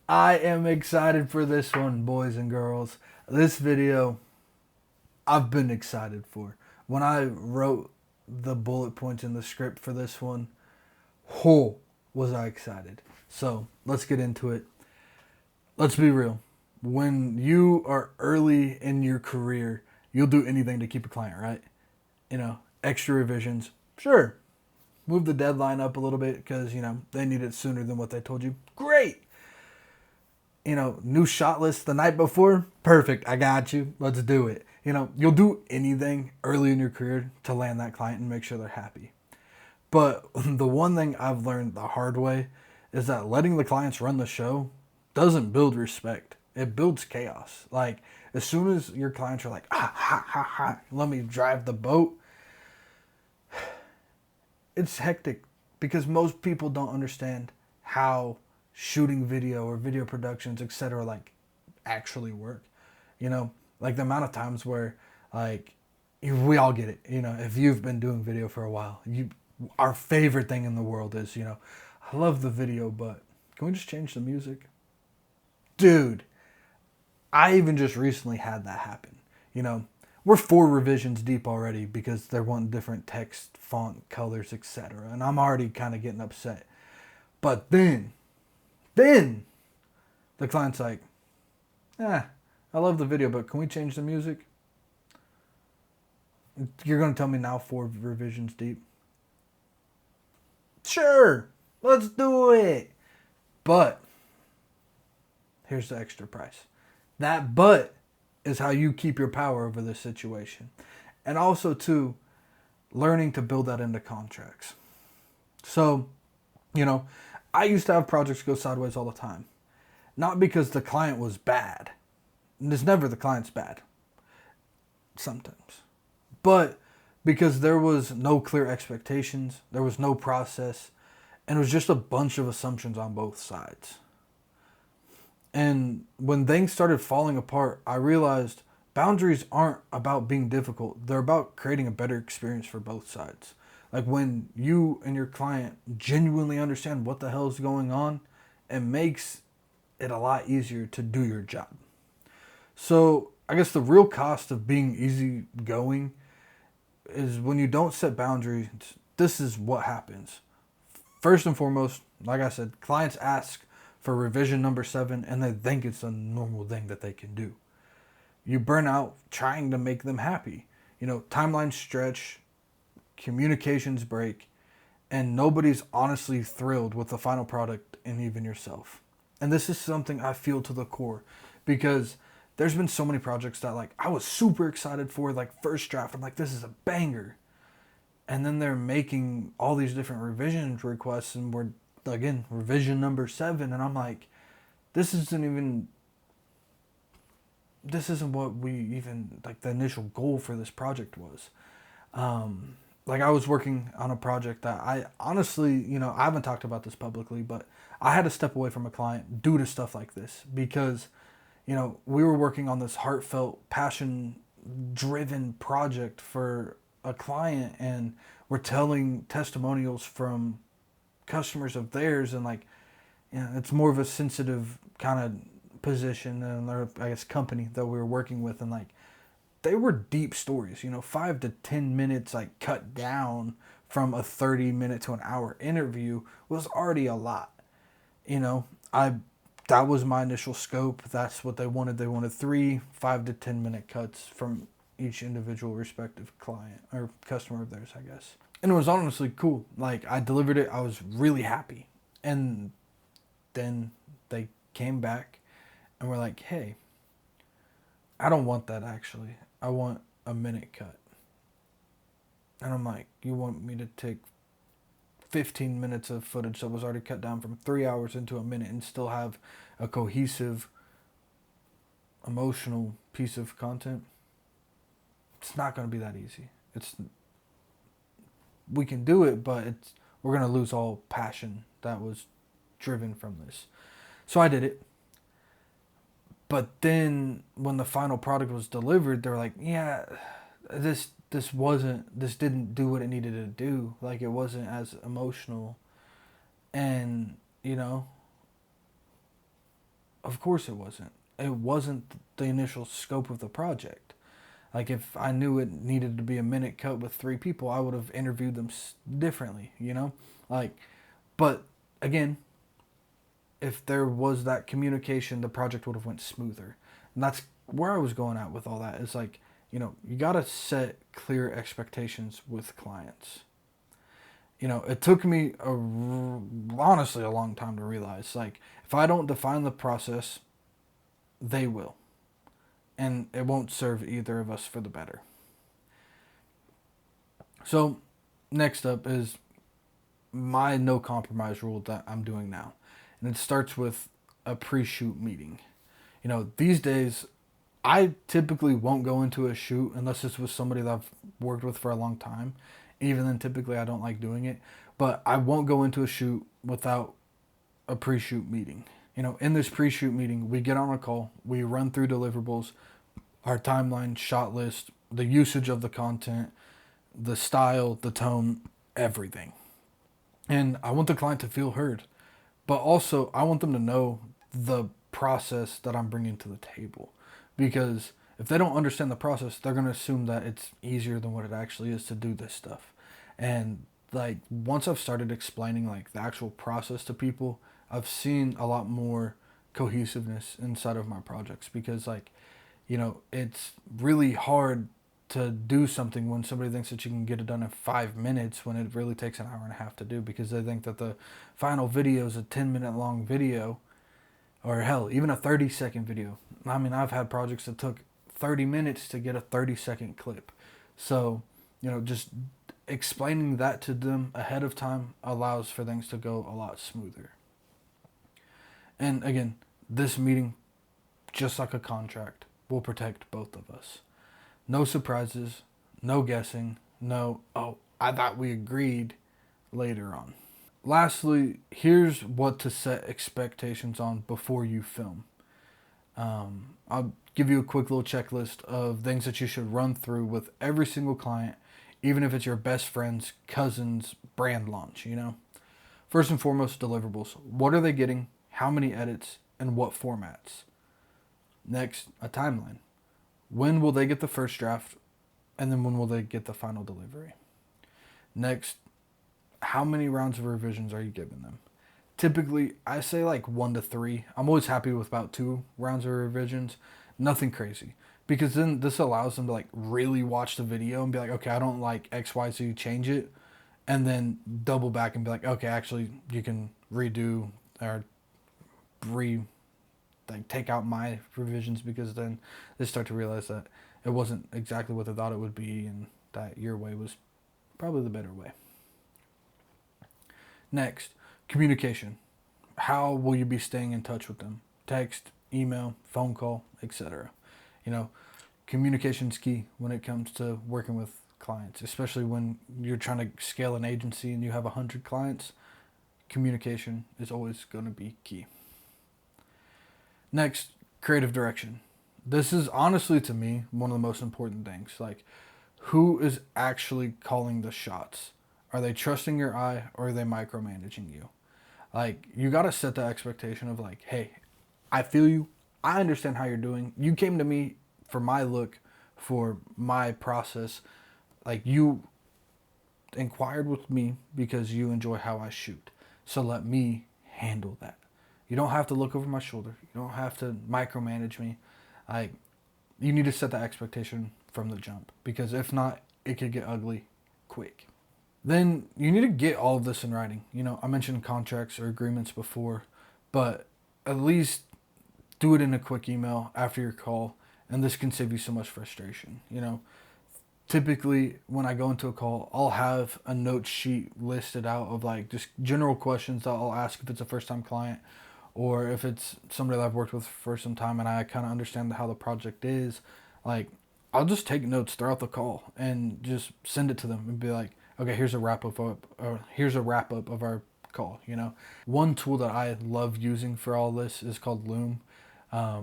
I am excited for this one, boys and girls. This video, I've been excited for. When I wrote the bullet points in the script for this one, whoa, was I excited. So, let's get into it. Let's be real. When you are early in your career, you'll do anything to keep a client, right? Extra revisions. Sure. Move the deadline up a little bit because, they need it sooner than what they told you. Great. New shot list the night before. Perfect. I got you. Let's do it. You'll do anything early in your career to land that client and make sure they're happy. But the one thing I've learned the hard way is that letting the clients run the show doesn't build respect. It builds chaos. Like, as soon as your clients are like, ha, ha, ha, let me drive the boat, it's hectic because most people don't understand how shooting video or video productions, etc., like actually work. Like the amount of times where, like, we all get it. If you've been doing video for a while, our favorite thing in the world is, I love the video, but can we just change the music? Dude, I even just recently had that happen. We're 4 revisions deep already because they're wanting different text, font, colors, etc. And I'm already kind of getting upset. But then the client's like, I love the video, but can we change the music? You're going to tell me now 4 revisions deep? Sure, let's do it. But here's the extra price. That but is how you keep your power over this situation. And also, too, learning to build that into contracts. So, I used to have projects go sideways all the time. Not because the client was bad. And it's never the client's bad. Sometimes. But because there was no clear expectations, there was no process, and it was just a bunch of assumptions on both sides. And when things started falling apart, I realized boundaries aren't about being difficult. They're about creating a better experience for both sides. Like when you and your client genuinely understand what the hell is going on, it makes it a lot easier to do your job. So I guess the real cost of being easygoing is when you don't set boundaries. This is what happens. First and foremost, like I said, clients ask for revision number 7 and they think it's a normal thing that they can do. You burn out trying to make them happy. Timelines stretch, communications break, and nobody's honestly thrilled with the final product, and even yourself. And this is something I feel to the core because there's been so many projects that, like, I was super excited for, like, first draft. I'm like, this is a banger. And then they're making all these different revision requests, and we're, again, revision number 7, and I'm like, this isn't what we even, like, the initial goal for this project was. Like, I was working on a project that I honestly, I haven't talked about this publicly, but I had to step away from a client due to stuff like this because, we were working on this heartfelt, passion driven project for a client, and we're telling testimonials from customers of theirs, and, like, it's more of a sensitive kind of position and, or I guess, company that we were working with, and, like, they were deep stories. 5 to 10 minutes, like, cut down from a 30-minute to an hour interview was already a lot. I that was my initial scope. That's what they wanted. They wanted 3 5 to 10 minute cuts from each individual respective client or customer of theirs, I guess. And it was honestly cool. Like, I delivered it. I was really happy. And then they came back and were like, hey, I don't want that actually. I want a minute cut. And I'm like, you want me to take 15 minutes of footage that was already cut down from 3 hours into a minute and still have a cohesive, emotional piece of content? It's not going to be that easy. We can do it, but we're going to lose all passion that was driven from this. So I did it. But then when the final product was delivered, they were like, yeah, this didn't do what it needed to do. Like, it wasn't as emotional. And, Of course it wasn't. It wasn't the initial scope of the project. Like if I knew it needed to be a minute cut with 3 people, I would have interviewed them differently, you know? Like, but again, if there was that communication, the project would have went smoother. And that's where I was going at with all that. Is like, you got to set clear expectations with clients. It took me honestly a long time to realize, like, if I don't define the process, they will. And it won't serve either of us for the better. So, next up is my no compromise rule that I'm doing now. And it starts with a pre-shoot meeting. These days, I typically won't go into a shoot unless it's with somebody that I've worked with for a long time. Even then, typically I don't like doing it. But I won't go into a shoot without a pre-shoot meeting. In this pre-shoot meeting, we get on a call, we run through deliverables, our timeline, shot list, the usage of the content, the style, the tone, everything. And I want the client to feel heard, but also I want them to know the process that I'm bringing to the table. Because if they don't understand the process, they're going to assume that it's easier than what it actually is to do this stuff. And like once I've started explaining like the actual process to people, I've seen a lot more cohesiveness inside of my projects because like, it's really hard to do something when somebody thinks that you can get it done in 5 minutes when it really takes an hour and a half to do because they think that the final video is a 10-minute long video or hell, even a 30-second video. I mean, I've had projects that took 30 minutes to get a 30-second clip. So, just explaining that to them ahead of time allows for things to go a lot smoother. And again, this meeting, just like a contract, will protect both of us. No surprises, no guessing, no, oh, I thought we agreed later on. Lastly, here's what to set expectations on before you film. I'll give you a quick little checklist of things that you should run through with every single client, even if it's your best friend's cousin's brand launch, First and foremost, deliverables. What are they getting? How many edits? And what formats? Next, a timeline. When will they get the first draft? And then when will they get the final delivery? Next, how many rounds of revisions are you giving them? Typically, I say like 1 to 3. I'm always happy with about 2 rounds of revisions. Nothing crazy. Because then this allows them to like really watch the video and be like, okay, I don't like XYZ, change it. And then double back and be like, okay, actually you can redo or take out my revisions, because then they start to realize that it wasn't exactly what they thought it would be and that your way was probably the better way. Next, communication. How will you be staying in touch with them? Text, email, phone call, etc. Communication's key when it comes to working with clients, especially when you're trying to scale an agency and you have 100 clients. Communication is always going to be key. Next, creative direction. This is honestly, to me, one of the most important things. Like, who is actually calling the shots? Are they trusting your eye or are they micromanaging you? Like, you got to set the expectation of like, hey, I feel you. I understand how you're doing. You came to me for my look, for my process. Like, you inquired with me because you enjoy how I shoot. So let me handle that. You don't have to look over my shoulder. You don't have to micromanage me. You need to set that expectation from the jump, because if not, it could get ugly quick. Then you need to get all of this in writing. I mentioned contracts or agreements before, but at least do it in a quick email after your call, and this can save you so much frustration. Typically when I go into a call, I'll have a note sheet listed out of like just general questions that I'll ask if it's a first time client, or if it's somebody that I've worked with for some time and I kind of understand how the project is. Like, I'll just take notes throughout the call and just send it to them and be like, okay, here's a wrap up of our call. One tool that I love using for all this is called Loom.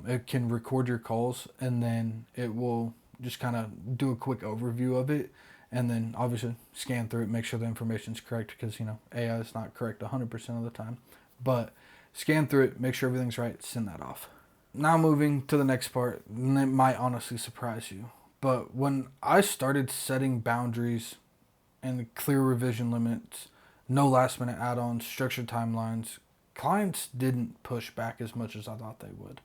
It can record your calls and then it will just kind of do a quick overview of it, and then obviously scan through it, make sure the information's correct, because AI is not correct 100% of the time. But Scan through it, make sure everything's right, send that off. Now moving to the next part, and it might honestly surprise you. But when I started setting boundaries and clear revision limits, no last minute add ons, structured timelines, clients didn't push back as much as I thought they would.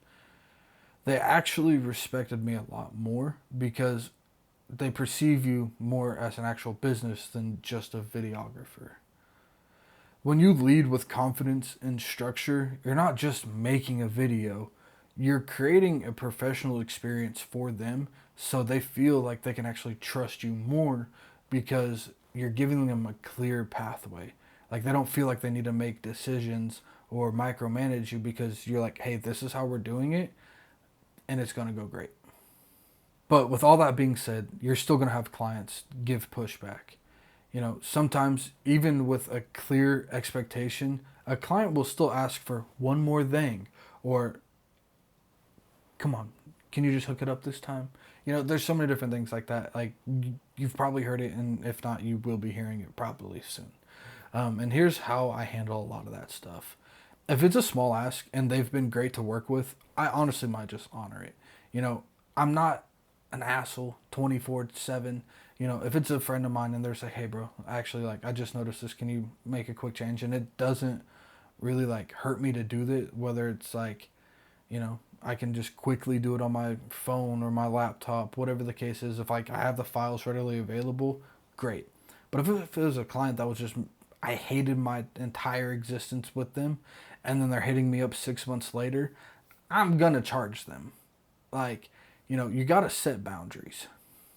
They actually respected me a lot more because they perceive you more as an actual business than just a videographer. When you lead with confidence and structure, you're not just making a video, you're creating a professional experience for them so they feel like they can actually trust you more because you're giving them a clear pathway. Like they don't feel like they need to make decisions or micromanage you because you're like, hey, this is how we're doing it and it's going to go great. But with all that being said, you're still going to have clients give pushback. Sometimes even with a clear expectation, a client will still ask for one more thing or, come on, can you just hook it up this time? There's so many different things like that. Like you've probably heard it, and if not, you will be hearing it probably soon. And here's how I handle a lot of that stuff. If it's a small ask and they've been great to work with, I honestly might just honor it. I'm not an asshole 24/7. If it's a friend of mine and they're like, hey bro, actually I just noticed this, can you make a quick change? And it doesn't really hurt me to do that, whether it's I can just quickly do it on my phone or my laptop, whatever the case is. If I have the files readily available, great. But if it was a client that was just, I hated my entire existence with them, and then they're hitting me up 6 months later, I'm gonna charge them. You gotta set boundaries.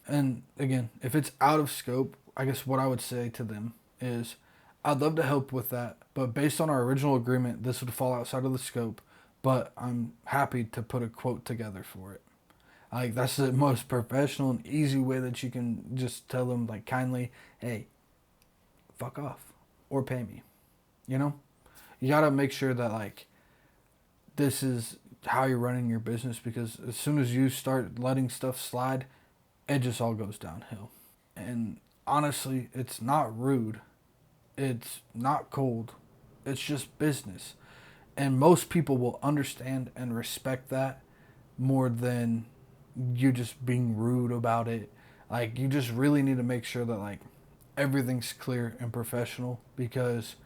And again, if it's out of scope, I guess what I would say to them is, I'd love to help with that, but based on our original agreement, this would fall outside of the scope, but I'm happy to put a quote together for it. That's the most professional and easy way that you can just tell them, kindly, hey, fuck off or pay me. You gotta make sure that this is how you're running your business, because as soon as you start letting stuff slide, it just all goes downhill. And honestly, it's not rude. It's not cold. It's just business. And most people will understand and respect that more than you just being rude about it. You just really need to make sure that everything's clear and professional, because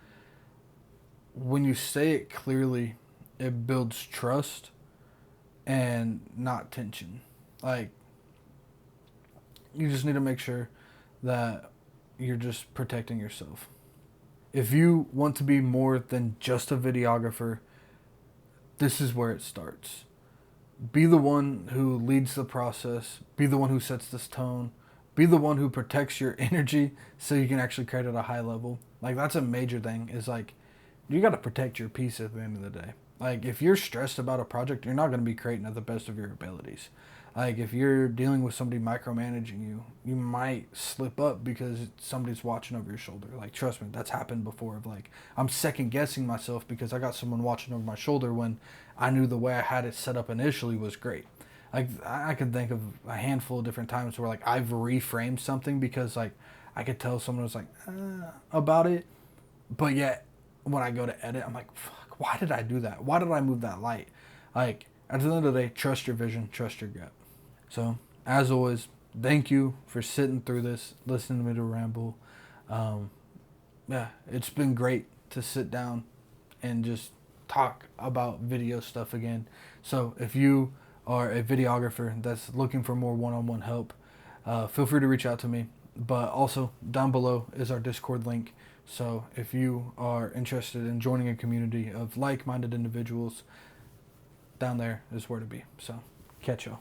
when you say it clearly, it builds trust and not tension. You just need to make sure that you're just protecting yourself. If you want to be more than just a videographer, this is where it starts. Be the one who leads the process. Be the one who sets this tone. Be the one who protects your energy so you can actually create at a high level. That's a major thing, is you got to protect your peace at the end of the day. If you're stressed about a project, you're not going to be creating at the best of your abilities. If you're dealing with somebody micromanaging you, you might slip up because somebody's watching over your shoulder. Trust me, that's happened before. I'm second guessing myself because I got someone watching over my shoulder when I knew the way I had it set up initially was great. I could think of a handful of different times where I've reframed something because I could tell someone was about it, but yet when I go to edit, I'm fuck, why did I do that? Why did I move that light? At the end of the day, trust your vision, trust your gut. So, as always, thank you for sitting through this, listening to me to ramble. It's been great to sit down and just talk about video stuff again. So, if you are a videographer that's looking for more one-on-one help, feel free to reach out to me. But also, down below is our Discord link. So, if you are interested in joining a community of like-minded individuals, down there is where to be. So, catch y'all.